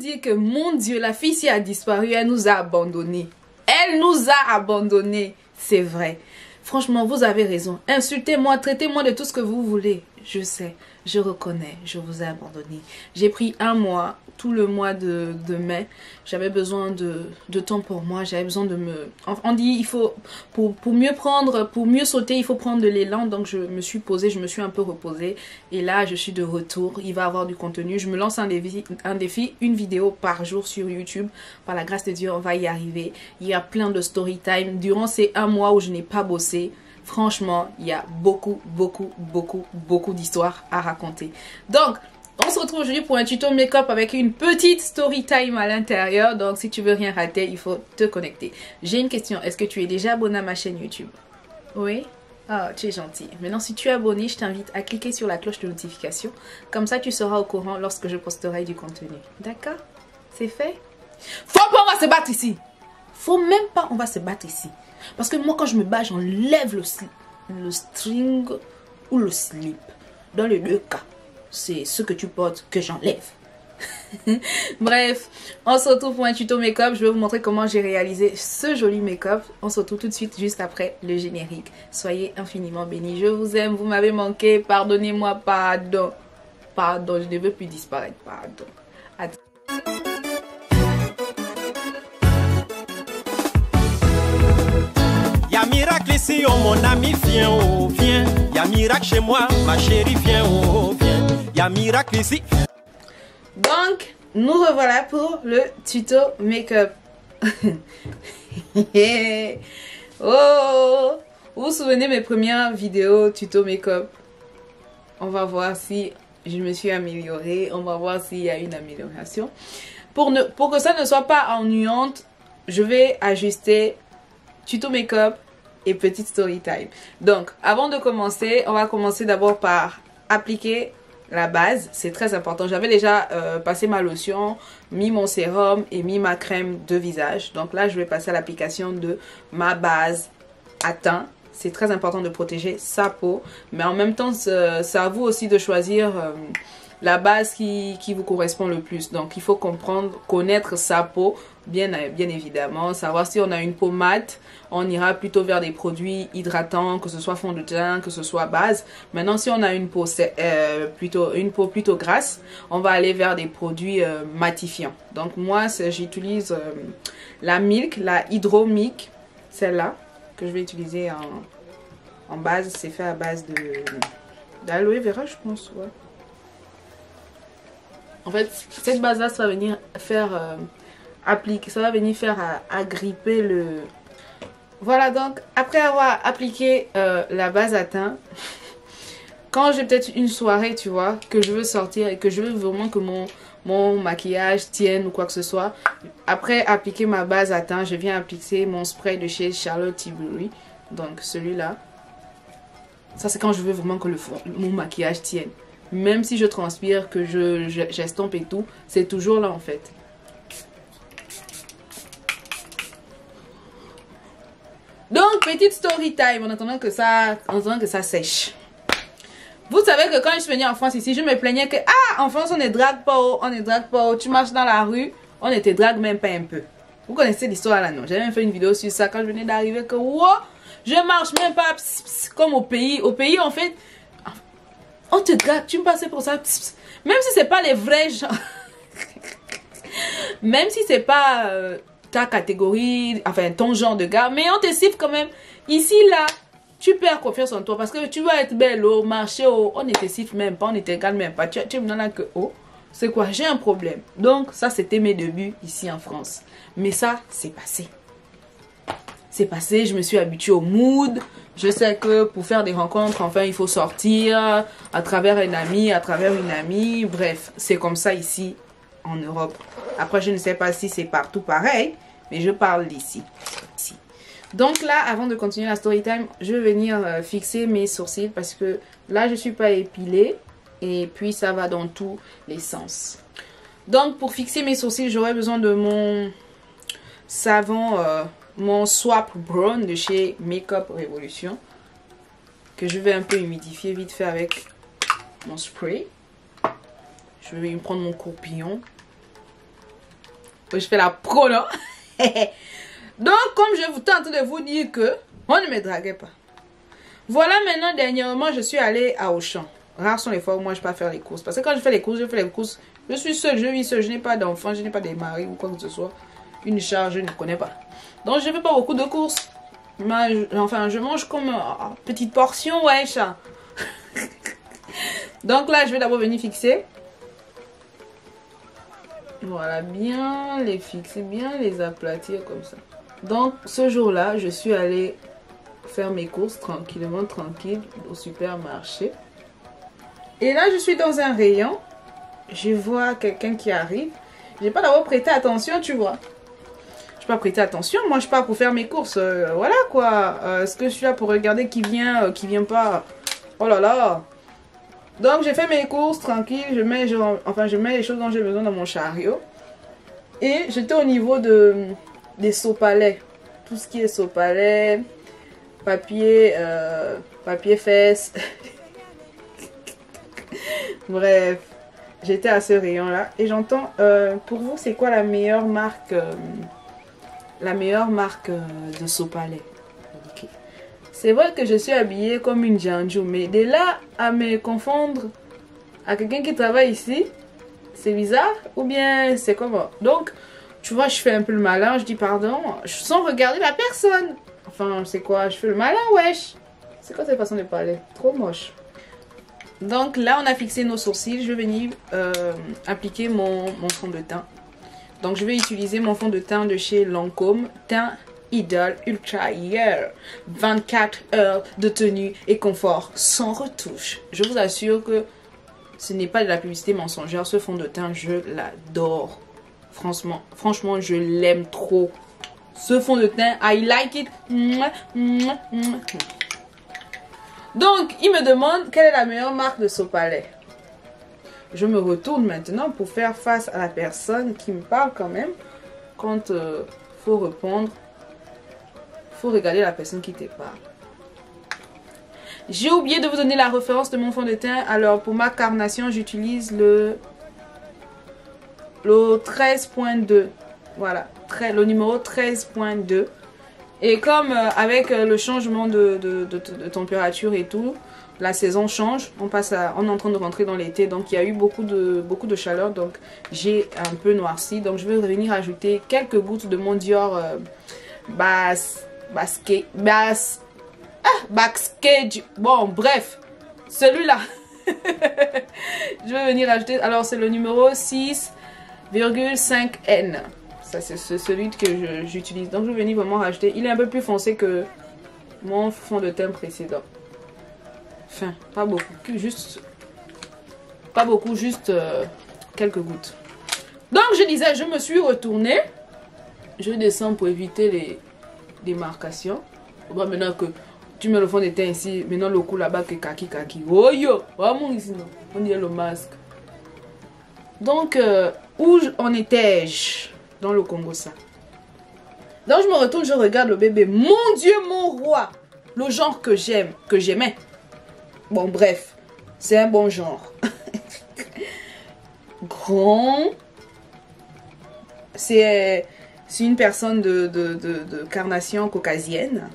dire que, mon Dieu, la fille ici a disparu, elle nous a abandonnés. Elle nous a abandonnés. C'est vrai. Franchement, vous avez raison. Insultez-moi, traitez-moi de tout ce que vous voulez. Je sais, je reconnais, je vous ai abandonné. J'ai pris un mois, tout le mois de mai. J'avais besoin de temps pour moi. J'avais besoin de me... On dit, il faut, pour mieux prendre, pour mieux sauter, il faut prendre de l'élan. Donc, je me suis posée, je me suis un peu reposée. Et là, je suis de retour. Il va y avoir du contenu. Je me lance un défi, une vidéo par jour sur YouTube. Par la grâce de Dieu, on va y arriver. Il y a plein de story time. Durant ces un mois où je n'ai pas bossé, franchement, il y a beaucoup d'histoires à raconter. Donc, on se retrouve aujourd'hui pour un tuto make-up avec une petite story time à l'intérieur. Donc, si tu veux rien rater, il faut te connecter. J'ai une question. Est-ce que tu es déjà abonné à ma chaîne YouTube? Oui? Ah, tu es gentil. Maintenant, si tu es abonné, je t'invite à cliquer sur la cloche de notification. Comme ça, tu seras au courant lorsque je posterai du contenu. D'accord? C'est fait? Faut pas, on va se battre ici. Faut même pas, on va se battre ici. Parce que moi, quand je me bats, j'enlève le string ou le slip. Dans les deux cas, c'est ce que tu portes que j'enlève. Bref, on se retrouve pour un tuto make-up. Je vais vous montrer comment j'ai réalisé ce joli make-up. On se retrouve tout de suite juste après le générique. Soyez infiniment bénis. Je vous aime, vous m'avez manqué. Pardonnez-moi, pardon. Pardon, je ne veux plus disparaître. Pardon. Attends. Y'a miracle ici, oh mon ami, viens, oh viens. Y'a miracle chez moi, ma chérie, viens, oh viens. Y'a miracle ici. Donc, nous revoilà pour le tuto make-up. Oh, vous vous souvenez mes premières vidéos tuto make-up? On va voir si je me suis améliorée. On va voir s'il y a une amélioration. Pour que ça ne soit pas ennuyante, je vais ajuster tuto make-up et petite story time. Donc, avant de commencer, on va commencer d'abord par appliquer la base. C'est très important. J'avais déjà passé ma lotion, mis mon sérum et mis ma crème de visage. Donc là, je vais passer à l'application de ma base à teint. C'est très important de protéger sa peau. Mais en même temps, c'est à vous aussi de choisir la base qui vous correspond le plus. Donc, il faut connaître sa peau, bien évidemment. Savoir si on a une peau mate, on ira plutôt vers des produits hydratants, que ce soit fond de teint, que ce soit base. Maintenant, si on a une peau plutôt grasse, on va aller vers des produits matifiants. Donc, moi, j'utilise la Milk, la Hydro Milk, celle-là, que je vais utiliser en base. C'est fait à base d'aloe vera, je pense, ouais. En fait, cette base-là, ça va venir faire appliquer, ça va venir faire agripper le... Voilà, donc, après avoir appliqué la base à teint, quand j'ai peut-être une soirée, tu vois, que je veux sortir et que je veux vraiment que mon maquillage tienne ou quoi que ce soit, après appliquer ma base à teint, je viens appliquer mon spray de chez Charlotte Tilbury. Donc, celui-là. Ça, c'est quand je veux vraiment que mon maquillage tienne. Même si je transpire, que j'estompe et tout, c'est toujours là en fait. Donc, petite story time en attendant que ça sèche. Vous savez que quand je suis venue en France ici, je me plaignais que en France on ne drague pas, on ne drague pas. Tu marches dans la rue, on ne te drague même pas un peu. Vous connaissez l'histoire là, non? J'avais même fait une vidéo sur ça quand je venais d'arriver que wow, je marche même pas comme au pays. Au pays en fait, on te drague, tu me passais pour ça. Même si c'est pas les vrais gens. Même si c'est pas ta catégorie, enfin ton genre de gars. Mais on te siffle quand même. Ici, là, tu perds confiance en toi. Parce que tu vas être belle au marché. On ne te siffle même pas. On ne te regarde même pas. Tu me donnes là que c'est quoi? J'ai un problème. Donc ça, c'était mes débuts ici en France. Mais ça, c'est passé. C'est passé, je me suis habituée au mood. Je sais que pour faire des rencontres, enfin, il faut sortir à travers un ami, à travers une amie. Bref, c'est comme ça ici en Europe. Après, je ne sais pas si c'est partout pareil, mais je parle d'ici. Donc là, avant de continuer la story time, je vais venir fixer mes sourcils parce que là, je ne suis pas épilée et puis ça va dans tous les sens. Donc, pour fixer mes sourcils, j'aurai besoin de mon savon... mon Swap Brown de chez Makeup Revolution que je vais un peu humidifier vite fait avec mon spray. Je vais prendre mon courpillon je fais la pro, non? Donc, comme je vous tente de vous dire que on ne me draguait pas. Voilà, maintenant, dernièrement, je suis allée à Auchan. Rares sont les fois où moi je peux pas faire les courses. Parce que quand je fais les courses, je suis seule, je vis seule, je n'ai pas d'enfant, je n'ai pas de mari ou quoi que ce soit. Une charge, je ne connais pas. Donc je ne fais pas beaucoup de courses. Enfin, je mange comme petite portion, ouais, chat. Donc là, je vais d'abord venir fixer. Voilà, bien les fixer, bien les aplatir comme ça. Donc ce jour-là, je suis allée faire mes courses tranquillement, tranquille, au supermarché. Et là, je suis dans un rayon. Je vois quelqu'un qui arrive. Je n'ai pas d'abord prêté attention, tu vois. Je n'ai pas prêté attention. Moi, je pars pour faire mes courses. Voilà, quoi. Est-ce que je suis là pour regarder qui vient pas? Oh là là. Donc, j'ai fait mes courses tranquille. Je mets les choses dont j'ai besoin dans mon chariot. Et j'étais au niveau des sopalets. Tout ce qui est sopalets, papier fesses. Bref, j'étais à ce rayon là et j'entends pour vous c'est quoi la meilleure marque de sopalin? Okay. C'est vrai que je suis habillée comme une Janjo, mais de là à me confondre à quelqu'un qui travaille ici, c'est bizarre ou bien c'est comment? Donc tu vois, je fais un peu le malin, je dis pardon sans regarder la personne. Enfin c'est quoi, je fais le malin, wesh. C'est quoi cette façon de parler? Trop moche. Donc là, on a fixé nos sourcils. Je vais venir appliquer mon fond de teint. Donc je vais utiliser mon fond de teint de chez Lancôme. Teint Idol Ultra Year. 24 heures de tenue et confort sans retouche. Je vous assure que ce n'est pas de la publicité mensongère. Ce fond de teint, je l'adore. Franchement, je l'aime trop. Ce fond de teint, I like it. Donc, il me demande quelle est la meilleure marque de sopalin. Je me retourne maintenant pour faire face à la personne qui me parle quand même. Quand faut répondre, faut regarder la personne qui te parle. J'ai oublié de vous donner la référence de mon fond de teint. Alors, pour ma carnation, j'utilise le 13.2. Voilà, le numéro 13.2. Et comme avec le changement de température et tout, la saison change, on est en train de rentrer dans l'été, donc il y a eu beaucoup de chaleur, donc j'ai un peu noirci. Donc je vais revenir ajouter quelques gouttes de mon Dior Backstage. Bon, bref, celui-là. Je vais venir ajouter, alors c'est le numéro 6,5N. Ça c'est celui que j'utilise. Donc je vais venir vraiment rajouter. Il est un peu plus foncé que mon fond de teint précédent. Enfin, pas beaucoup. Juste quelques gouttes. Donc je disais, je me suis retournée. Je descends pour éviter les démarcations. Bon, maintenant que tu mets le fond de teint ici, maintenant le coup là-bas que kaki. Oh yo, vraiment ici non. On dirait le masque. Donc, où en étais-je? Dans le Congo, ça. Donc je me retourne, je regarde le bébé. Mon Dieu, mon roi. Le genre que j'aimais. Bon, bref. C'est un bon genre. Grand. C'est une personne de carnation caucasienne.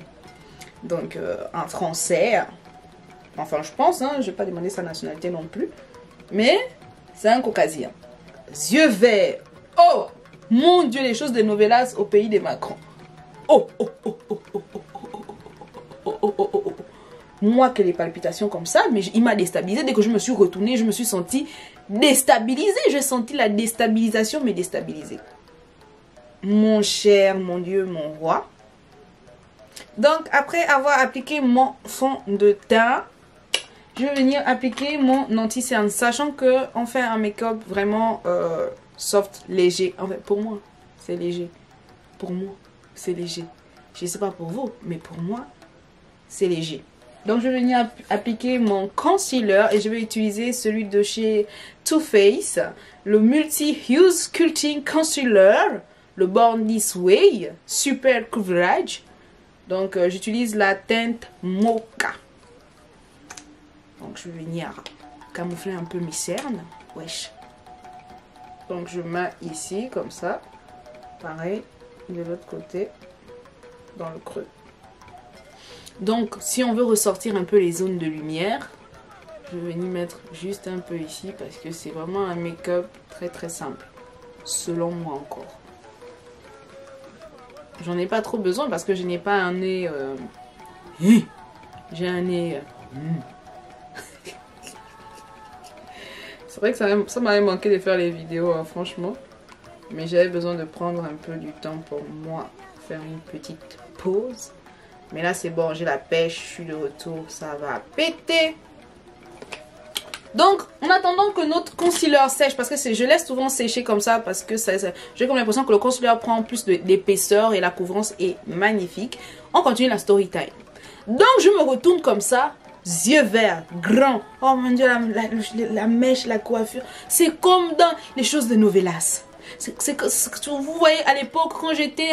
Donc, un Français. Enfin, je pense, hein. Je ne vais pas demander sa nationalité non plus. Mais, c'est un caucasien. Yeux verts. Oh! Mon Dieu, les choses de novelas au pays des Macron. Oh. Moi, que les palpitations comme ça, mais il m'a déstabilisée. Dès que je me suis retournée, je me suis sentie déstabilisée. J'ai senti la déstabilisation me déstabiliser. Mon cher, mon Dieu, mon roi. Donc, après avoir appliqué mon fond de teint, je vais venir appliquer mon anti-cerne. Sachant qu'on fait un make-up vraiment... soft, léger. En fait, pour moi, c'est léger. Pour moi, c'est léger. Je ne sais pas pour vous, mais pour moi, c'est léger. Donc, je vais venir appliquer mon concealer et je vais utiliser celui de chez Too Faced, le Multi-Hue Sculpting Concealer, le Born This Way, Super Coverage. Donc, j'utilise la teinte Mocha. Donc, je vais venir camoufler un peu mes cernes. Wesh. Donc je mets ici comme ça. Pareil, de l'autre côté, dans le creux. Donc, si on veut ressortir un peu les zones de lumière, je vais venir mettre juste un peu ici parce que c'est vraiment un make-up très très simple, selon moi encore. J'en ai pas trop besoin parce que je n'ai pas un nez... J'ai un nez... C'est vrai que ça m'avait manqué de faire les vidéos, hein, franchement. Mais j'avais besoin de prendre un peu du temps pour moi, faire une petite pause. Mais là c'est bon, j'ai la pêche, je suis de retour, ça va péter. Donc en attendant que notre concealer sèche, parce que je laisse souvent sécher comme ça, parce que j'ai comme l'impression que le concealer prend plus d'épaisseur et la couvrance est magnifique. On continue la story time. Donc je me retourne comme ça, yeux verts, grands. Oh mon dieu, la mèche, la coiffure, c'est comme dans les choses de novelas. Vous voyez à l'époque quand j'étais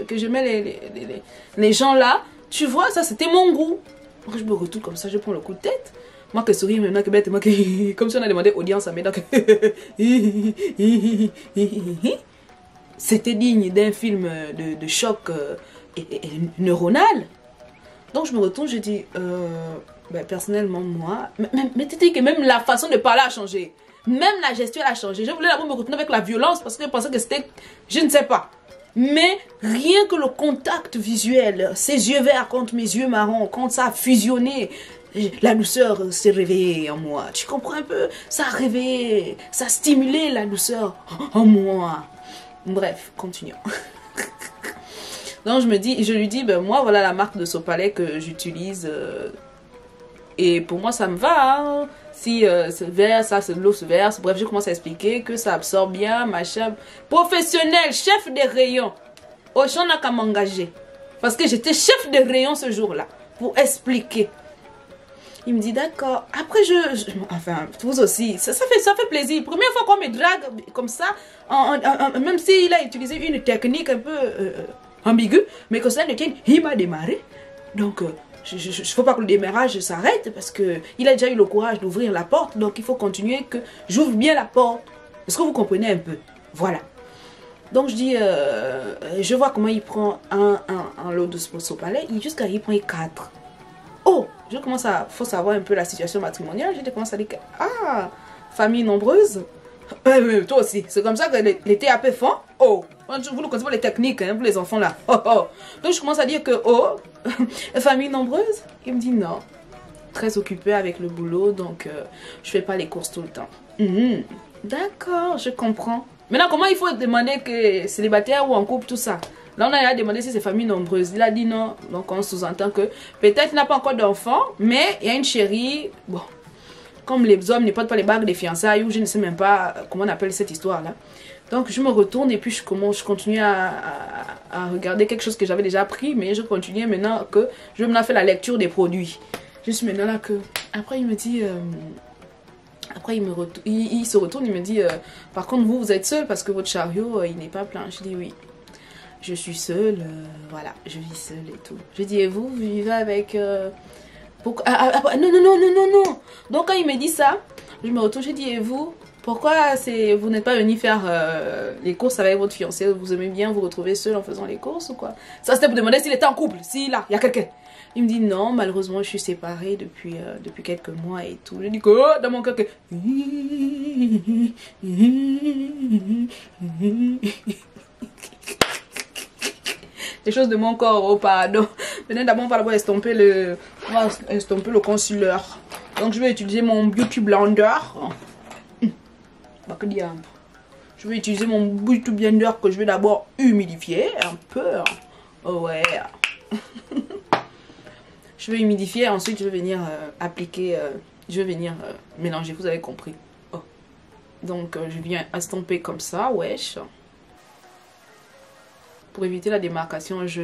que j'aimais les gens là, tu vois, ça c'était mon goût. Quand je me retourne comme ça, je prends le coup de tête. Moi que sourire maintenant que bête, moi que comme si on a demandé audience à mes dents. C'était digne d'un film de choc neuronal. Donc je me retourne, je dis ben, personnellement moi, mais tu dis que même la façon de parler a changé. Même la gestuelle a changé. Je voulais d'abord me retourner avec la violence parce que je pensais que c'était... Je ne sais pas. Mais rien que le contact visuel, ses yeux verts contre mes yeux marrons, quand ça a fusionné, la douceur s'est réveillée en moi. Tu comprends un peu? Ça a réveillé, ça a stimulé la douceur en moi. Bref, continuons. Donc je lui dis, ben moi voilà la marque de Sopalais que j'utilise. Et pour moi ça me va, hein. Si c'est vert, ça c'est de l'eau vert. Bref, je commence à expliquer que ça absorbe bien, machin. Professionnel, chef des rayons. Auchan n'a qu'à m'engager. Parce que j'étais chef de rayon ce jour-là. Pour expliquer. Il me dit d'accord. Après enfin, vous aussi, ça fait plaisir. Première fois qu'on me drague comme ça, même s'il a utilisé une technique un peu ambiguë, mais que ça ne tienne, il m'a démarré. Donc... il ne faut pas que le démarrage s'arrête parce qu'il a déjà eu le courage d'ouvrir la porte. Donc il faut continuer que j'ouvre bien la porte. Est-ce que vous comprenez un peu? Voilà. Donc je dis, je vois comment il prend un lot de Sopalais. Jusqu'à il prend 4. Oh, faut savoir un peu la situation matrimoniale. Je commence à dire que, ah, famille nombreuse. Toi aussi, c'est comme ça que les TAP font. Oh, vous ne connaissez pas les techniques hein, pour les enfants là. Oh, oh. Donc je commence à dire que, oh, famille nombreuse. Il me dit non, très occupé avec le boulot, donc je fais pas les courses tout le temps. D'accord, je comprends. Maintenant, comment il faut demander que célibataire ou en couple, tout ça? Là, on a demandé si c'est famille nombreuse. Il a dit non, donc on sous-entend que peut-être il n'a pas encore d'enfant, mais il y a une chérie. Bon. Comme les hommes ne portent pas les bagues des fiançailles, ou je ne sais même pas comment on appelle cette histoire-là. Donc je me retourne et puis je continue à regarder quelque chose que j'avais déjà appris, mais je continue maintenant que je vais maintenant faire la lecture des produits. Je suis maintenant là que... Après il me dit... Après il se retourne, il me dit par contre vous êtes seul parce que votre chariot il n'est pas plein. Je dis oui. Je suis seule, voilà, je vis seule et tout. Je dis et vous vivez avec... non. Donc quand il me dit ça, je me retourne, je dis et vous, pourquoi vous n'êtes pas venu faire les courses avec votre fiancé? Vous aimez bien vous retrouver seul en faisant les courses ou quoi? Ça c'était pour demander s'il était en couple, si là, il y a quelqu'un. Il me dit non, malheureusement je suis séparée depuis quelques mois et tout. Je dis que oh, dans mon cœur que... Des choses de mon corps, oh pardon. Venez d'abord, on va d'abord estomper le concealer. Donc je vais utiliser mon Beauty Blender. Bah que diable. Je vais utiliser mon Beauty Blender que je vais d'abord humidifier un peu. Oh ouais. Je vais humidifier, ensuite je vais venir appliquer, je vais venir mélanger, vous avez compris. Oh. Donc je viens estomper comme ça, wesh. Pour éviter la démarcation, je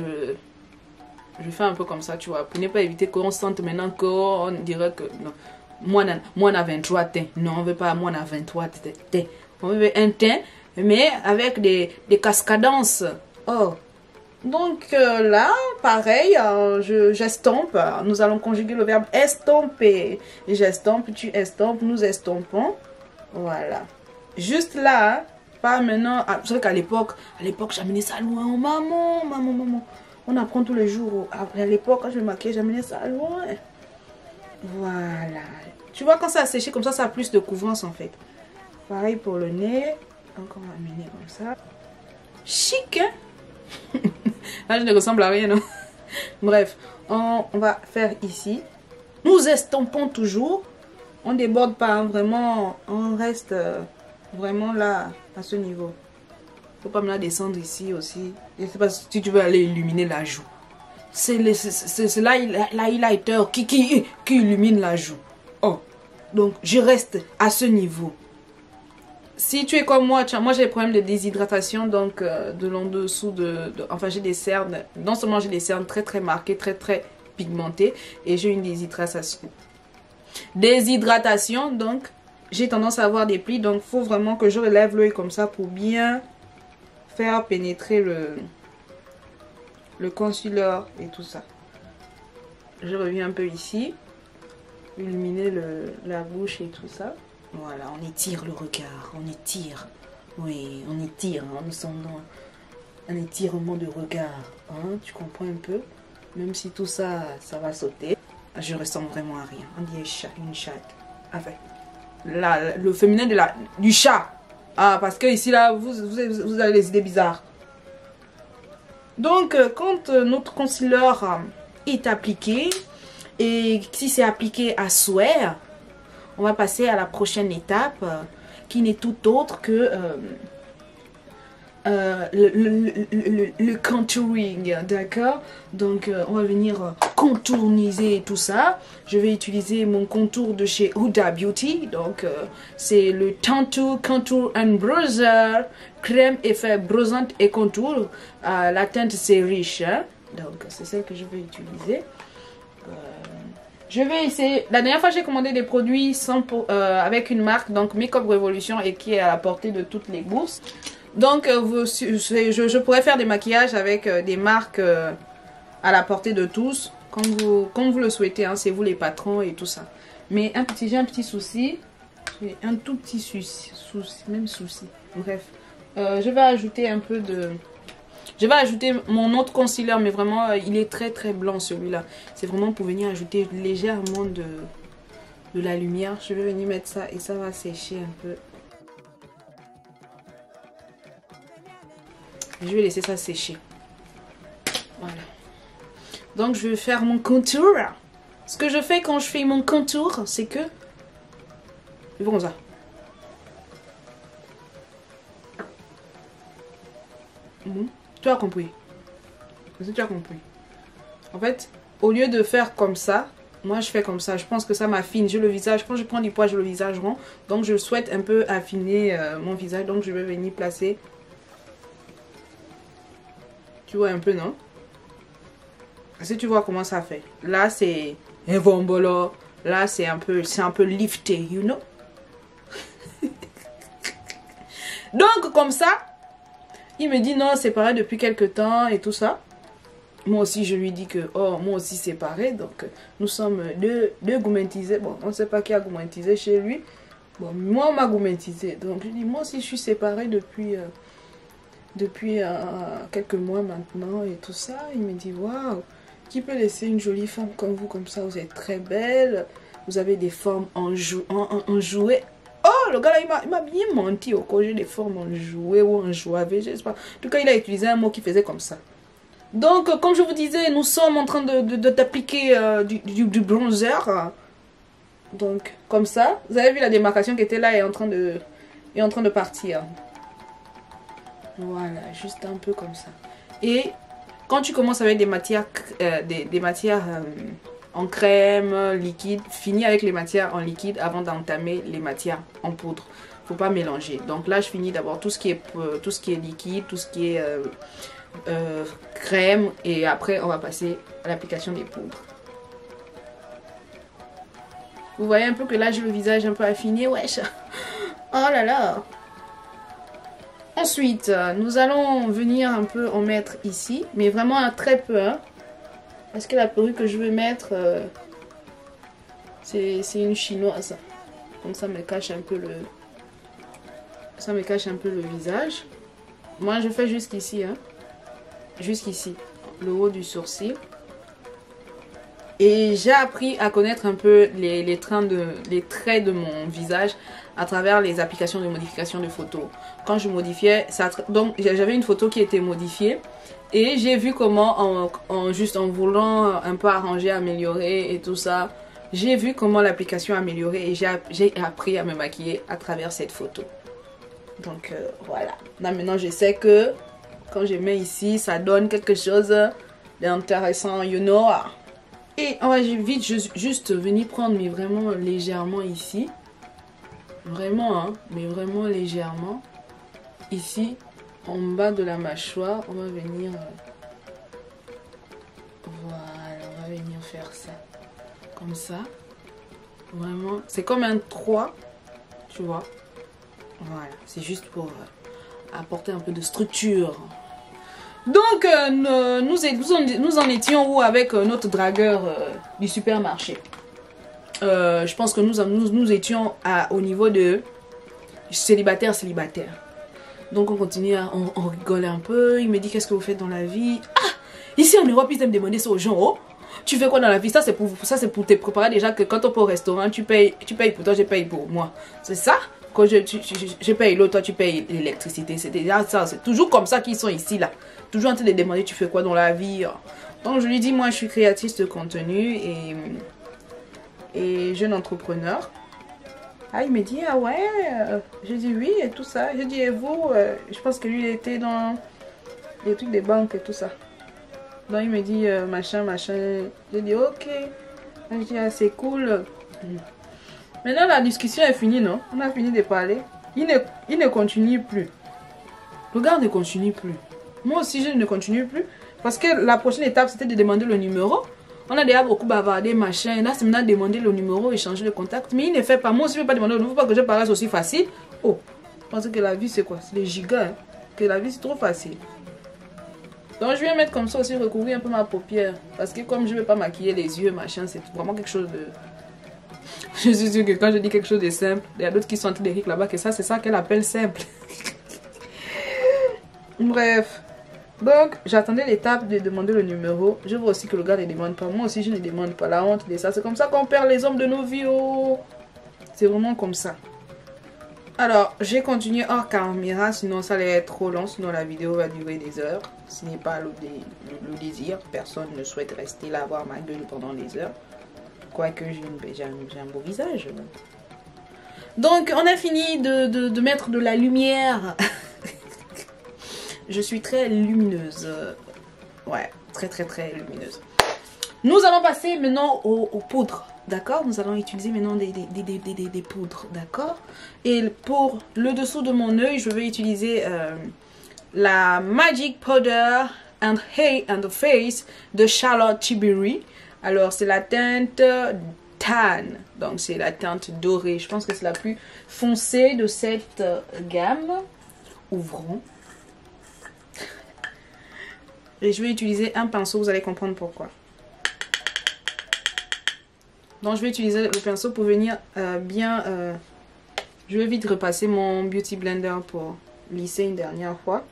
fais un peu comme ça, tu vois. Pour ne pas éviter qu'on sente maintenant qu'on dirait que... Non, moi, on a 23 teints. Non, on ne veut pas moi, on a 23 teints. On veut un teint, mais avec des cascadences. Oh. Donc là, pareil, j'estompe. Nous allons conjuguer le verbe estomper. J'estompe, tu estompes, nous estompons. Voilà. Juste là, Pas maintenant. C'est vrai qu'à l'époque, j'amenais ça loin. Oh, maman. On apprend tous les jours. À l'époque, quand je me maquillais, j'amenais ça loin. Voilà. Tu vois, quand ça a séché comme ça a plus de couvrance en fait. Pareil pour le nez. Donc on va amener comme ça. Chic, hein? Là, je ne ressemble à rien, non? Bref, on va faire ici. Nous estompons toujours. On déborde pas, hein, vraiment. On reste vraiment là, à ce niveau. Faut pas me la descendre ici aussi. Je sais pas si tu veux aller illuminer la joue. C'est l'highlighter qui illumine la joue. Oh, donc je reste à ce niveau. Si tu es comme moi, moi j'ai des problèmes de déshydratation, donc de l'en dessous enfin j'ai des cernes, non seulement j'ai des cernes très très marquées, très très pigmentées, et j'ai une déshydratation, donc j'ai tendance à avoir des plis, donc il faut vraiment que je relève l'œil comme ça pour bien faire pénétrer le concealer et tout ça. Je reviens un peu ici, illuminer la bouche et tout ça. Voilà, on étire le regard, on étire. Oui, on étire, hein, nous sommes dans un étirement de regard. Hein, tu comprends un peu? Même si tout ça, ça va sauter. Je ressemble vraiment à rien. On dit une chatte. Enfin, le féminin du chat. Ah, parce que ici, là, vous avez les idées bizarres. Donc, quand notre concealer est appliqué, et si c'est appliqué à souhait, on va passer à la prochaine étape qui n'est tout autre que le contouring, d'accord? Donc on va venir contourniser tout ça. Je vais utiliser mon contour de chez Huda Beauty, donc c'est le Tantour Contour and Bronzer, crème effet bronzante et contour. La teinte c'est riche, hein? Donc c'est celle que je vais utiliser. Je vais essayer. La dernière fois j'ai commandé des produits avec une marque, donc Makeup Revolution, et qui est à la portée de toutes les bourses. Donc je pourrais faire des maquillages avec des marques à la portée de tous, comme vous le souhaitez, hein, c'est vous les patrons et tout ça. Mais j'ai un petit souci, j'ai un tout petit souci, bref. Je vais ajouter un peu de... Je vais ajouter mon autre concealer, mais vraiment, il est très très blanc celui-là. C'est vraiment pour venir ajouter légèrement de la lumière. Je vais venir mettre ça et ça va sécher un peu. Je vais laisser ça sécher. Voilà. Donc je vais faire mon contour. Ce que je fais quand je fais mon contour, c'est que... Je fais comme ça. Tu as compris. Tu as compris. En fait, au lieu de faire comme ça, moi je fais comme ça. Je pense que ça m'affine. J'ai le visage, quand je prends du poids, j'ai le visage rond. Donc je souhaite un peu affiner mon visage. Donc je vais venir placer. Tu vois un peu, non? Si tu vois comment ça fait. Là c'est un vombolo. Là c'est un peu lifté, you know? Donc comme ça, il me dit non, c'est pareil depuis quelques temps et tout ça. Moi aussi, je lui dis que, oh, moi aussi c'est pareil. Donc, nous sommes deux gourmandisés. Bon, on ne sait pas qui a gourmandisé chez lui. Bon, moi, on m'a gourmandisé. Donc, je dis, moi aussi, je suis séparée depuis quelques mois maintenant et tout ça. Il me dit, waouh, qui peut laisser une jolie femme comme vous, comme ça? Vous êtes très belle. Vous avez des formes enjouées. Oh, le gars là, il m'a bien menti au cas, j'ai des formes enjouées ou enjouées, je sais pas. En tout cas, il a utilisé un mot qui faisait comme ça. Donc, comme je vous disais, nous sommes en train de t'appliquer du bronzer. Donc, comme ça. Vous avez vu la démarcation qui était là et en train de partir. Voilà, juste un peu comme ça. Et quand tu commences avec des matières, en crème, liquide, finis avec les matières en liquide avant d'entamer les matières en poudre. Faut pas mélanger. Donc là, je finis d'abord tout ce qui est liquide, tout ce qui est crème, et après on va passer à l'application des poudres. Vous voyez un peu que là j'ai le visage un peu affiné, wesh. Oh là là. Ensuite, nous allons venir un peu en mettre ici, mais vraiment un très peu, hein. Parce que la perruque que je veux mettre, c'est une chinoise. Donc ça me cache un peu Ça me cache un peu le visage. Moi, je fais jusqu'ici, hein. Jusqu'ici, le haut du sourcil. Et j'ai appris à connaître un peu les traits de mon visage à travers les applications de modification de photos. Quand je modifiais, donc j'avais une photo qui était modifiée. Et j'ai vu comment, juste en voulant un peu arranger, améliorer et tout ça, j'ai vu comment l'application améliorait et j'ai appris à me maquiller à travers cette photo. Donc voilà. Là maintenant je sais que quand je mets ici, ça donne quelque chose d'intéressant, you know. Et on va vite juste venir prendre, mais vraiment légèrement ici. Vraiment, hein, mais vraiment légèrement. Ici, en bas de la mâchoire, on va venir... voilà, on va venir faire ça. Comme ça. Vraiment, c'est comme un 3, tu vois. Voilà, c'est juste pour apporter un peu de structure. Donc, nous en étions où avec notre dragueur du supermarché. Je pense que nous étions au niveau de célibataire. Donc, on continue, on rigole un peu. Il me dit, qu'est-ce que vous faites dans la vie? Ah, ici en Europe, ils aiment demander ça aux gens. Oh, tu fais quoi dans la vie? Ça, c'est pour te préparer déjà que quand on va au restaurant, tu payes pour toi, je paye pour moi. C'est ça? Quand je paye l'eau, toi tu payes l'électricité. C'est déjà ça. C'est toujours comme ça qu'ils sont ici là. Toujours en train de demander tu fais quoi dans la vie. Donc je lui dis moi je suis créatrice de contenu et jeune entrepreneur. Ah il me dit ah ouais. Je dis oui et tout ça. Je dis et vous je pense que lui il était dans les trucs des banques et tout ça. Donc il me dit machin. Je dis ok. Je dis ah c'est cool. Maintenant la discussion est finie, non? On a fini de parler. Il ne continue plus. Le gars ne continue plus. Moi aussi je ne continue plus. Parce que la prochaine étape c'était de demander le numéro. On a déjà beaucoup bavardé, machin. Et là c'est maintenant de demander le numéro, échanger le contact. Mais il ne fait pas. Moi aussi je ne vais pas demander le numéro. Pas que je paraisse aussi facile. Oh, je pense que la vie c'est quoi? C'est des gigas. Hein? Que la vie c'est trop facile. Donc je vais mettre comme ça aussi, recouvrir un peu ma paupière. Parce que comme je ne vais pas maquiller les yeux, machin, c'est vraiment quelque chose de... Je suis sûre que quand je dis quelque chose de simple, il y a d'autres qui sont en train de rire là-bas, que ça, c'est ça qu'elle appelle simple. Bref. Donc, j'attendais l'étape de demander le numéro. Je vois aussi que le gars ne demande pas. Moi aussi, je ne demande pas. La honte de ça. C'est comme ça qu'on perd les hommes de nos vies. Oh. C'est vraiment comme ça. Alors, j'ai continué hors caméra, sinon ça allait être trop long. Sinon, la vidéo va durer des heures. Ce n'est pas le désir. Personne ne souhaite rester là, voir ma gueule pendant des heures. Quoique j'ai un beau visage. Donc on a fini de mettre de la lumière. Je suis très lumineuse. Ouais, très lumineuse. Nous allons passer maintenant aux poudres. D'accord? Nous allons utiliser maintenant des poudres. D'accord? Et pour le dessous de mon œil, je vais utiliser la Magic Powder and Hair and Face de Charlotte Tilbury. Alors, c'est la teinte tan. Donc, c'est la teinte dorée. Je pense que c'est la plus foncée de cette gamme. Ouvrons. Et je vais utiliser un pinceau. Vous allez comprendre pourquoi. Donc, je vais utiliser le pinceau pour venir bien... je vais vite repasser mon Beauty Blender pour lisser une dernière fois.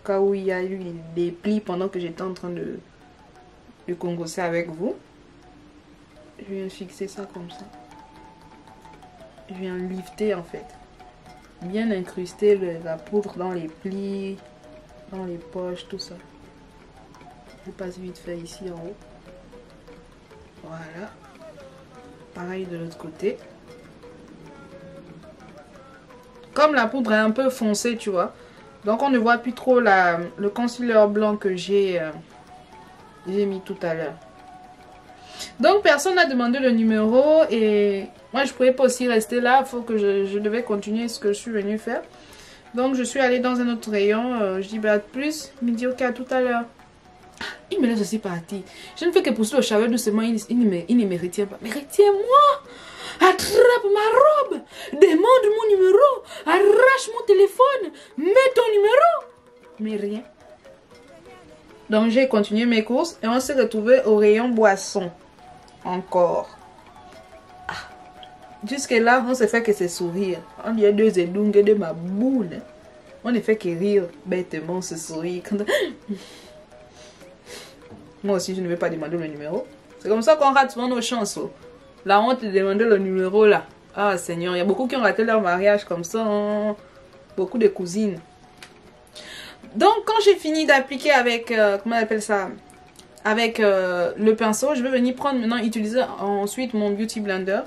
Au cas où il y a eu des plis pendant que j'étais en train de congosser avec vous. Je viens fixer ça comme ça. Je viens lifter en fait. Bien incruster la poudre dans les plis, dans les poches, tout ça. Je passe vite fait ici en haut. Voilà. Pareil de l'autre côté. Comme la poudre est un peu foncée, tu vois. Donc on ne voit plus trop le concealer blanc que j'ai mis tout à l'heure. Donc personne n'a demandé le numéro et moi je ne pouvais pas aussi rester là. Il faut que je devais continuer ce que je suis venue faire. Donc je suis allée dans un autre rayon. Je dis bah plus. Il me dit ok à tout à l'heure. Il me laisse aussi partir. Je ne fais que pousser le cheveu doucement. Il ne me retient pas. Mais retiens-moi. Attrape ma robe. Demande mon numéro. Arrache mon téléphone. Mets ton numéro. Mais rien. Donc j'ai continué mes courses et on s'est retrouvé au rayon boisson. Encore. Ah. Jusque là, on se fait que c'est sourire. On dit deux édungues de ma boule. On ne fait que rire bêtement, ce sourire. Moi aussi, je ne vais pas demander le numéro. C'est comme ça qu'on rate souvent nos chances. La honte de demander le numéro là. Ah Seigneur, il y a beaucoup qui ont raté leur mariage comme ça. Hein. Beaucoup de cousines. Donc, quand j'ai fini d'appliquer avec, comment on appelle ça, avec le pinceau, je vais venir prendre maintenant, utiliser ensuite mon Beauty Blender.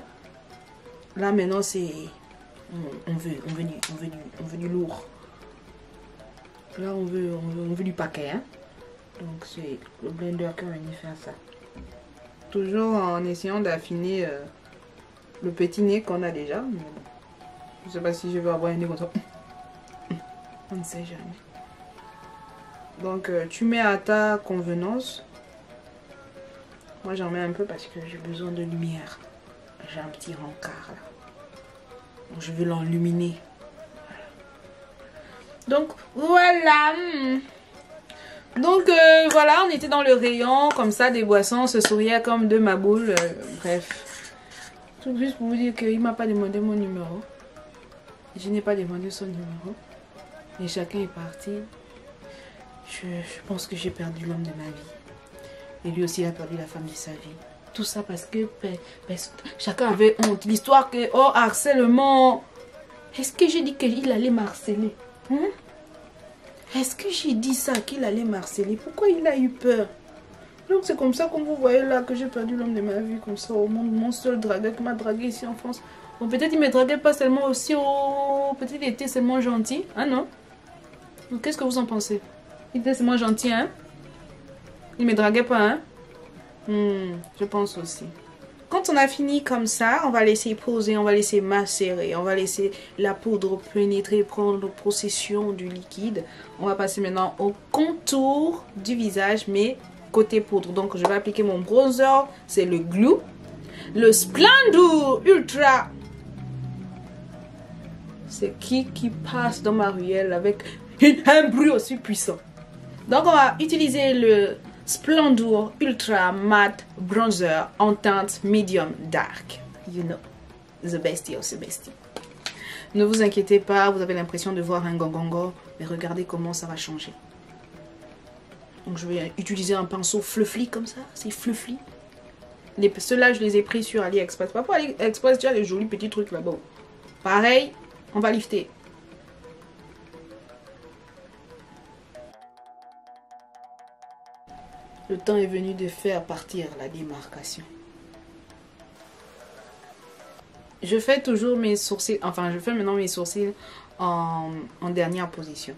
Là, maintenant, c'est... On veut du lourd. Là, on veut du paquet. Hein? Donc, c'est le blender qui va venir faire ça. Toujours en essayant d'affiner le petit nez qu'on a déjà. Mais bon, je ne sais pas si je vais avoir un nez comme ça. On ne sait jamais. Donc, tu mets à ta convenance. Moi, j'en mets un peu parce que j'ai besoin de lumière. J'ai un petit rencard là. Donc, je veux l'enluminer. Donc, voilà. Donc, voilà, on était dans le rayon, comme ça, des boissons. On se souriait comme deux maboules. Bref. Tout juste pour vous dire qu'il ne m'a pas demandé mon numéro. Je n'ai pas demandé son numéro. Et chacun est parti. Je pense que j'ai perdu l'homme de ma vie. Et lui aussi, il a perdu la femme de sa vie. Tout ça parce que chacun avait honte. L'histoire que, oh, harcèlement. Est-ce que j'ai dit qu'il allait m'harceler? Hein? Est-ce que j'ai dit ça, qu'il allait m'harceler? Pourquoi il a eu peur? Donc c'est comme ça, comme vous voyez là, que j'ai perdu l'homme de ma vie. Comme ça, au monde, mon seul dragueur qui m'a dragué ici en France. Bon, peut-être il ne me draguait pas seulement aussi au... Peut-être il était seulement gentil. Ah non? Qu'est-ce que vous en pensez? Il était seulement gentil, hein? Il ne me draguait pas, hein? Je pense aussi. Quand on a fini comme ça, on va laisser poser, on va laisser macérer, on va laisser la poudre pénétrer, prendre possession du liquide. On va passer maintenant au contour du visage, mais côté poudre. Donc, je vais appliquer mon bronzer, c'est le Glue. Le Splendor Ultra. C'est qui passe dans ma ruelle avec un bruit aussi puissant. Donc, on va utiliser le Splendor Ultra Matte Bronzer en teinte medium dark. You know, the bestie of the bestie. Ne vous inquiétez pas, vous avez l'impression de voir un gongongo, mais regardez comment ça va changer. Donc je vais utiliser un pinceau fluffy comme ça, c'est fluffy. Ceux-là, je les ai pris sur AliExpress. Pas pour AliExpress, tu as des jolis petits trucs là-bas. Pareil, on va lifter. Le temps est venu de faire partir la démarcation. Je fais toujours mes sourcils, enfin je fais maintenant mes sourcils en dernière position.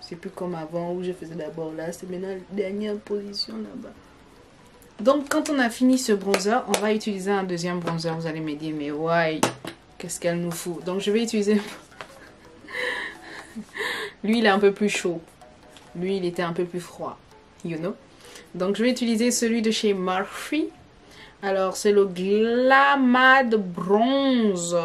C'est plus comme avant où je faisais d'abord là, c'est maintenant la dernière position là-bas. Donc quand on a fini ce bronzer, on va utiliser un deuxième bronzer. Vous allez me dire, mais ouais, qu'est-ce qu'elle nous fout? Donc je vais utiliser... Lui il est un peu plus chaud. Lui il était un peu plus froid. You know? Donc je vais utiliser celui de chez Morphe. Alors c'est le Glamad Bronze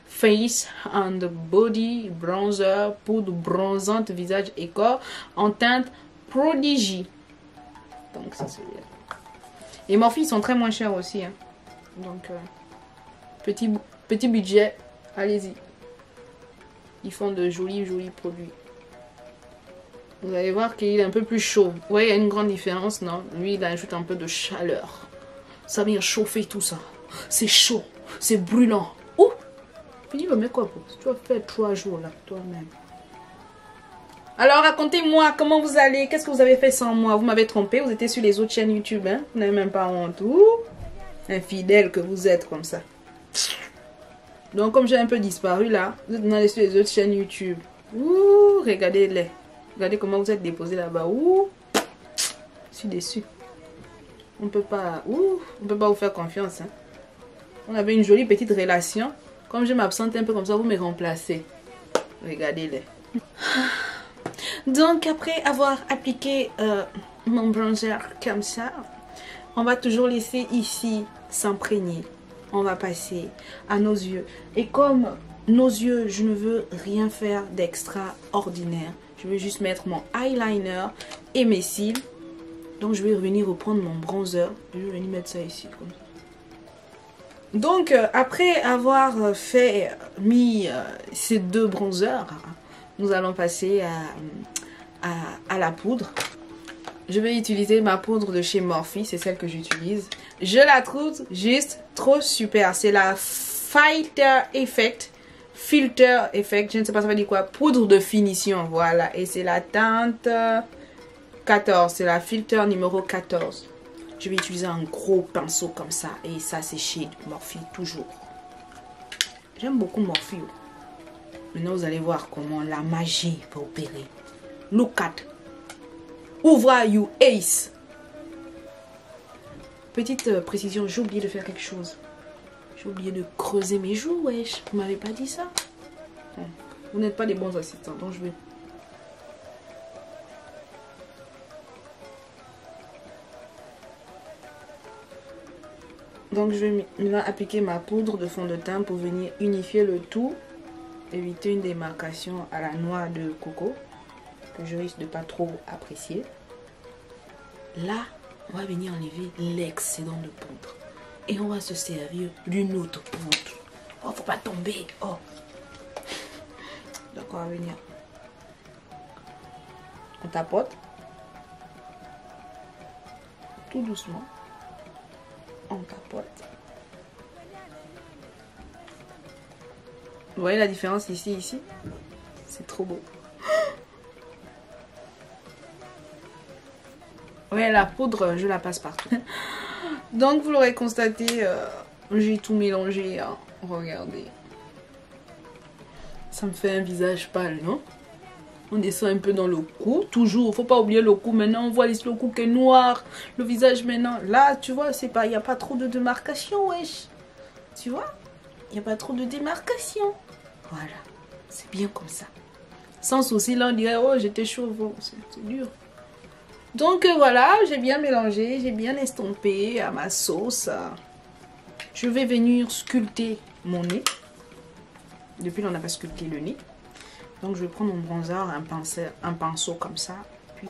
Face and Body Bronzer, poudre bronzante visage et corps en teinte Prodigy. Donc ça c'est bien. Et Morphe ils sont très moins chers aussi. Hein. Donc petit budget, allez-y. Ils font de jolis produits. Vous allez voir qu'il est un peu plus chaud. Vous voyez, il y a une grande différence, non? Lui, il ajoute un peu de chaleur. Ça vient chauffer tout ça. C'est chaud, c'est brûlant. Ouh! Puis le mec quoi pour? Tu vas faire 3 jours là, toi-même. Alors, racontez-moi comment vous allez. Qu'est-ce que vous avez fait sans moi? Vous m'avez trompé, vous étiez sur les autres chaînes YouTube, hein? Vous n'avez même pas honte. Ouh! Infidèle que vous êtes comme ça. Donc, comme j'ai un peu disparu là, vous êtes allés sur les autres chaînes YouTube. Ouh! Regardez-les. Regardez comment vous êtes déposé là-bas. Ouh, je suis déçue. On peut pas vous faire confiance. Hein. On avait une jolie petite relation. Comme je m'absente un peu comme ça, vous me remplacez. Regardez-les. Donc après avoir appliqué mon bronzer comme ça, on va toujours laisser ici s'imprégner. On va passer à nos yeux. Et comme nos yeux, je ne veux rien faire d'extraordinaire. Je vais juste mettre mon eyeliner et mes cils. Donc je vais revenir reprendre mon bronzer. Je vais venir mettre ça ici comme ça. Donc après avoir mis ces deux bronzers, nous allons passer à la poudre. Je vais utiliser ma poudre de chez Morphe, c'est celle que j'utilise. Je la trouve juste trop super. C'est la Filter Effect, je ne sais pas ça veut dire quoi, poudre de finition, voilà. Et c'est la teinte 14, c'est la filtre numéro 14. Je vais utiliser un gros pinceau comme ça. Et ça, c'est chez Morphe, toujours. J'aime beaucoup Morphe. Maintenant, vous allez voir comment la magie va opérer. Look at. Ouvre you ace. Petite précision, j'ai oublié de faire quelque chose. J'ai oublié de creuser mes joues, wesh. Vous m'avez pas dit ça? Bon. Vous n'êtes pas des bons assistants, donc je vais... Donc je vais maintenant appliquer ma poudre de fond de teint pour venir unifier le tout. Éviter une démarcation à la noix de coco. Que je risque de pas trop apprécier. Là, on va venir enlever l'excédent de poudre. Et on va se servir d'une autre poudre. Oh, faut pas tomber. Oh. Donc on va venir. On tapote. Tout doucement. On tapote. Vous voyez la différence ici? C'est trop beau. Ouais, la poudre, je la passe partout. Donc, vous l'aurez constaté, j'ai tout mélangé. Hein. Regardez. Ça me fait un visage pâle, non? On descend un peu dans le cou. Toujours, faut pas oublier le cou. Maintenant, on voit le cou qui est noir. Le visage maintenant. Là, tu vois, c'est pas, il n'y a pas trop de démarcation, wesh. Tu vois? Il n'y a pas trop de démarcation. Voilà. C'est bien comme ça. Sans souci, là, on dirait, oh, j'étais chauve. C'est dur. Donc voilà, j'ai bien mélangé, j'ai bien estompé à ma sauce. Je vais venir sculpter mon nez. Depuis là, on n'a pas sculpté le nez. Donc je vais prendre mon bronzer, un pinceau comme ça. Puis...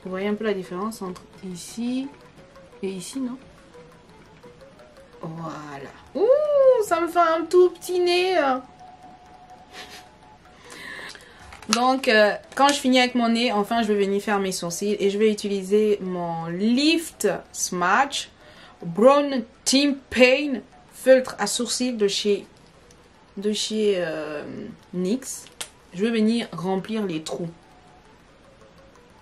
Vous voyez un peu la différence entre ici et ici, non? Voilà. Ouh, ça me fait un tout petit nez. Donc, quand je finis avec mon nez, enfin, je vais venir faire mes sourcils. Et je vais utiliser mon Lift Smudge Brown Team Paint feutre à sourcils de chez NYX. Je vais venir remplir les trous.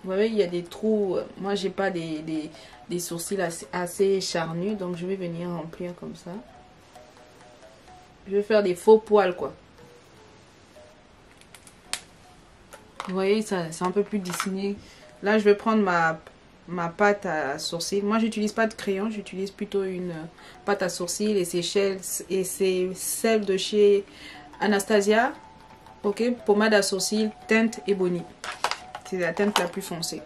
Vous voyez, il y a des trous. Moi, j'ai pas des sourcils assez charnus. Donc, je vais venir remplir comme ça. Je vais faire des faux poils, quoi. Vous voyez, c'est un peu plus dessiné. Là, je vais prendre ma pâte à sourcils. Moi, j'utilise pas de crayon. J'utilise plutôt une pâte à sourcils. Et c'est celle de chez Anastasia. Ok, pommade à sourcils, teinte Ebony. C'est la teinte la plus foncée.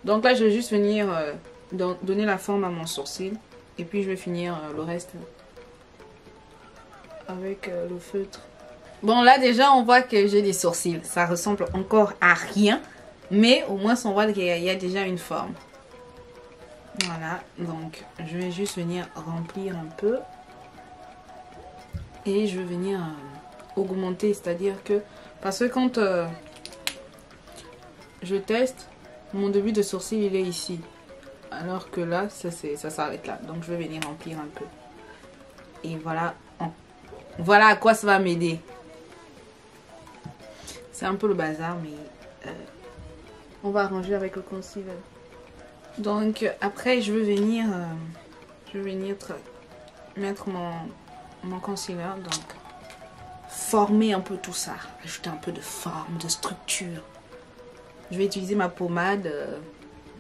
Donc là, je vais juste venir donner la forme à mon sourcil. Et puis, je vais finir le reste avec le feutre. Bon, là, déjà, on voit que j'ai des sourcils. Ça ressemble encore à rien. Mais au moins, on voit qu'il y a déjà une forme. Voilà. Donc, je vais juste venir remplir un peu. Et je vais venir augmenter. C'est-à-dire que... Parce que quand je teste, mon début de sourcil, il est ici. Alors que là, ça s'arrête là. Donc, je vais venir remplir un peu. Et voilà. Voilà à quoi ça va m'aider. C'est un peu le bazar, mais on va arranger avec le concealer. Donc après, je vais venir mettre mon concealer. Donc former un peu tout ça, ajouter un peu de forme, de structure. Je vais utiliser ma pommade,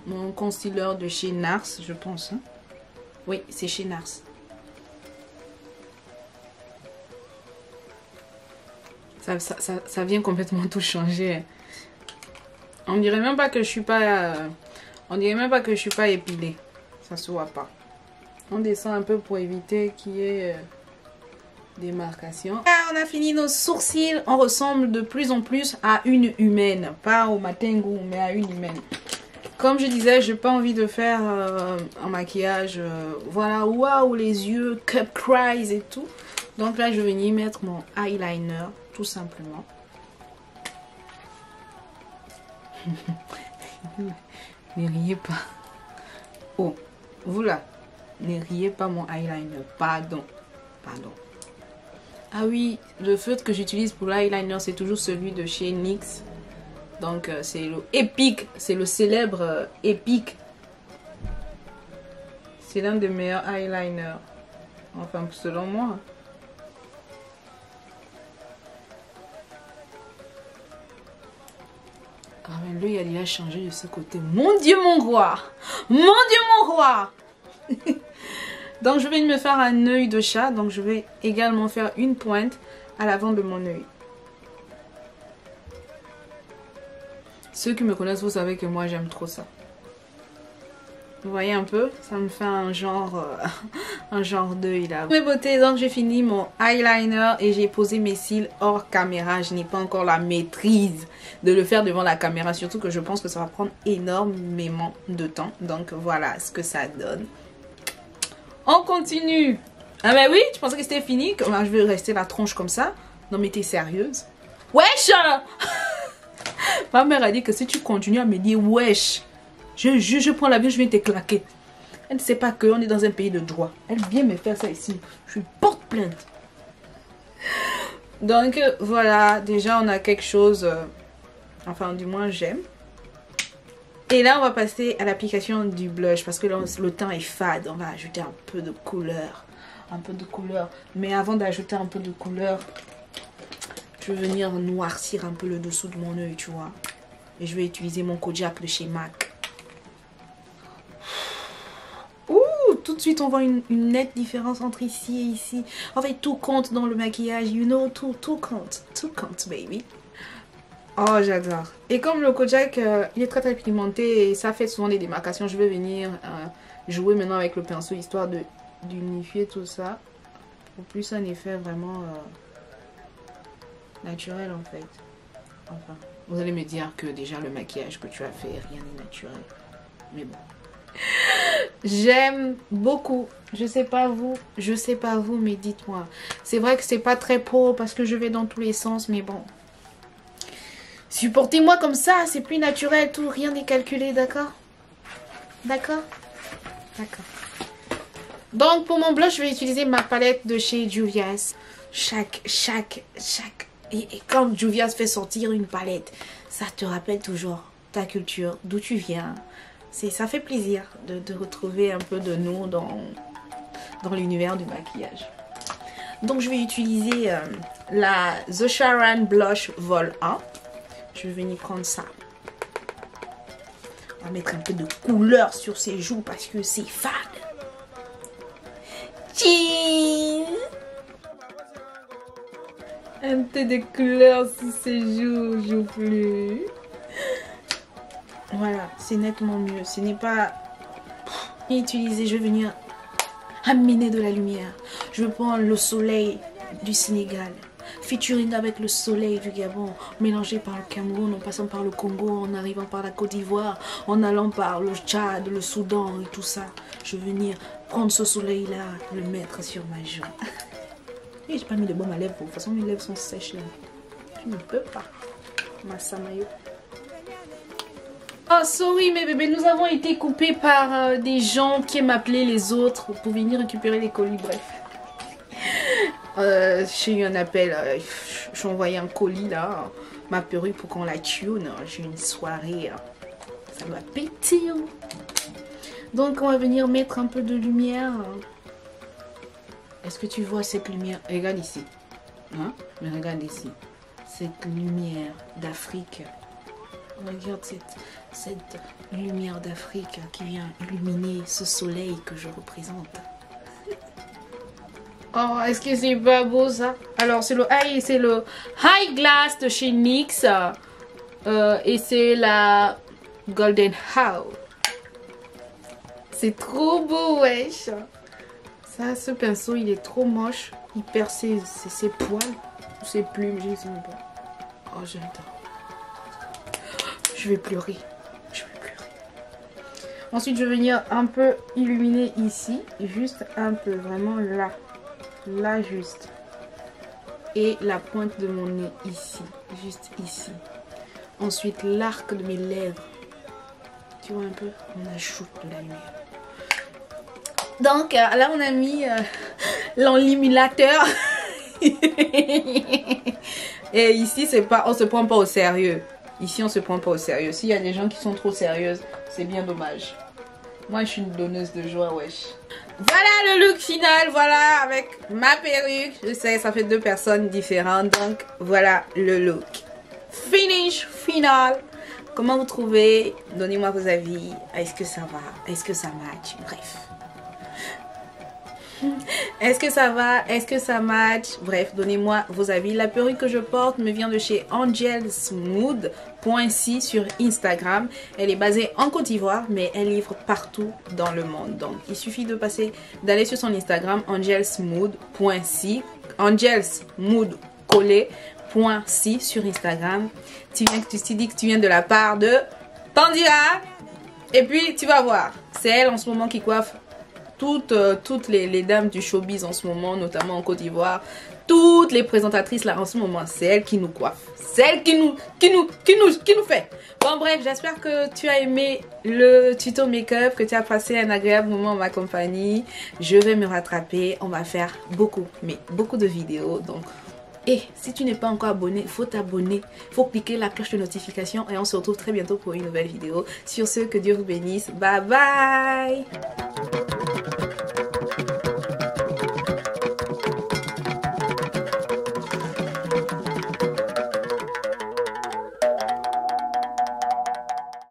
mon concealer de chez NARS, je pense. Hein? Oui, c'est chez NARS. Ça vient complètement tout changer. On dirait même pas que je suis pas... on dirait même pas que je suis pas épilée. Ça se voit pas. On descend un peu pour éviter qu'il y ait des marcations. Ah, on a fini nos sourcils. On ressemble de plus en plus à une humaine. Pas au Matengu, mais à une humaine. Comme je disais, j'ai pas envie de faire un maquillage, voilà, waouh, les yeux, cup cries et tout. Donc là, je vais venir mettre mon eyeliner, tout simplement. Ne riez pas. Oh, vous là, ne riez pas mon eyeliner. Pardon. Pardon. Ah oui, le feutre que j'utilise pour l'eyeliner, c'est toujours celui de chez NYX. Donc c'est le Epic, c'est le célèbre Epic. C'est l'un des meilleurs eyeliners. Enfin, selon moi. Ah mais lui, il a changé de ce côté. Mon Dieu, mon roi! Mon Dieu, mon roi! Donc je vais me faire un œil de chat. Donc je vais également faire une pointe à l'avant de mon œil. Ceux qui me connaissent, vous savez que moi j'aime trop ça. Vous voyez un peu? Ça me fait un genre d'œil là. Mes beautés, donc j'ai fini mon eyeliner et j'ai posé mes cils hors caméra. Je n'ai pas encore la maîtrise de le faire devant la caméra. Surtout que je pense que ça va prendre énormément de temps. Donc voilà ce que ça donne. On continue. Ah bah oui, tu pensais que c'était fini? Je vais rester la tronche comme ça? Non mais t'es sérieuse? Wesh! Ma mère a dit que si tu continues à me dire wesh, je prends l'avion, je viens te claquer. Elle ne sait pas qu'on est dans un pays de droit. Elle vient me faire ça ici. Je lui porte plainte. Donc voilà, déjà on a quelque chose, enfin du moins j'aime. Et là on va passer à l'application du blush parce que là, le teint est fade. On va ajouter un peu de couleur. Un peu de couleur. Mais avant d'ajouter un peu de couleur, je vais venir noircir un peu le dessous de mon œil, tu vois. Et je vais utiliser mon Kojak de chez MAC. Ouh, tout de suite on voit une nette différence entre ici et ici. En fait, tout compte dans le maquillage, you know, tout compte. Tout compte, baby. Oh, j'adore. Et comme le Kojak, il est très très pigmenté et ça fait souvent des démarcations, je vais venir jouer maintenant avec le pinceau histoire d'unifier tout ça. Pour plus un effet vraiment naturel en fait. Enfin, vous allez me dire que déjà le maquillage que tu as fait, rien n'est naturel. Mais bon. J'aime beaucoup. Je sais pas vous, mais dites-moi. C'est vrai que c'est pas très pro parce que je vais dans tous les sens, mais bon. Supportez-moi comme ça, c'est plus naturel, tout, rien n'est calculé, d'accord? D'accord? D'accord. Donc pour mon blush, je vais utiliser ma palette de chez Juvia's. Et quand Juvia's fait sortir une palette, ça te rappelle toujours ta culture, d'où tu viens. Ça fait plaisir de retrouver un peu de nous dans l'univers du maquillage. Donc je vais utiliser la The Sharon Blush Vol 1. Je vais venir prendre ça. On va mettre un peu de couleur sur ses joues parce que c'est fade. Cheese! Un peu de couleur sur ses joues, je plus. Voilà, c'est nettement mieux. Ce n'est pas utilisé. Je vais venir amener de la lumière. Je vais prendre le soleil du Sénégal. Featuring avec le soleil du Gabon, mélangé par le Cameroun, en passant par le Congo, en arrivant par la Côte d'Ivoire, en allant par le Tchad, le Soudan et tout ça. Je vais venir prendre ce soleil-là, le mettre sur ma joue. Et j'ai pas mis de baume à lèvres, de toute façon mes lèvres sont sèches là. Je ne peux pas. Ma samayo. Oh, sorry mes bébés, nous avons été coupés par des gens qui aiment appeler les autres pour venir récupérer les colis, bref. J'ai eu un appel, j'ai envoyé un colis là, ma perruque pour qu'on la tune. J'ai une soirée, ça va péter. Donc on va venir mettre un peu de lumière. Est-ce que tu vois cette lumière? Regarde ici, hein? Mais regarde ici, cette lumière d'Afrique. Regarde cette lumière d'Afrique qui vient illuminer ce soleil que je représente. Oh, est-ce que c'est pas beau ça? Alors c'est le High Glass de chez NYX et c'est la Golden How. C'est trop beau, wesh. Ça, ce pinceau, il est trop moche. Il perd ses poils ou ses plumes, je ne sais même pas. Oh, j'adore. Je vais pleurer. Je vais pleurer. Ensuite, je vais venir un peu illuminer ici. Juste un peu, vraiment là. Là, juste. Et la pointe de mon nez ici. Juste ici. Ensuite, l'arc de mes lèvres. Tu vois un peu? On ajoute de la lumière. Donc, là, on a mis l'enliminateur. Et ici, c'est pas, on se prend pas au sérieux. Ici, on se prend pas au sérieux. S'il y a des gens qui sont trop sérieuses, c'est bien dommage. Moi, je suis une donneuse de joie, wesh. Voilà le look final, voilà, avec ma perruque. Je sais, ça fait deux personnes différentes, donc voilà le look. Finish final. Comment vous trouvez? Donnez-moi vos avis. Est-ce que ça va? Est-ce que ça match? Bref. Est-ce que ça va? Est-ce que ça match? Bref, donnez-moi vos avis. La perruque que je porte me vient de chez angelsmood.si sur Instagram. Elle est basée en Côte d'Ivoire, mais elle livre partout dans le monde. Donc, il suffit de d'aller sur son Instagram, angelsmood.si, angelsmood.si sur Instagram. Tu dis que tu viens de la part de Tandira. Et puis, tu vas voir. C'est elle en ce moment qui coiffe toutes les dames du showbiz en ce moment, notamment en Côte d'Ivoire, toutes les présentatrices là en ce moment, c'est elle qui nous coiffe, c'est elle qui nous fait. Bon bref, j'espère que tu as aimé le tuto make-up, que tu as passé un agréable moment en ma compagnie. Je vais me rattraper, on va faire beaucoup de vidéos, donc si tu n'es pas encore abonné, il faut t'abonner, il faut cliquer la cloche de notification et on se retrouve très bientôt pour une nouvelle vidéo. Sur ce, que Dieu vous bénisse, bye bye.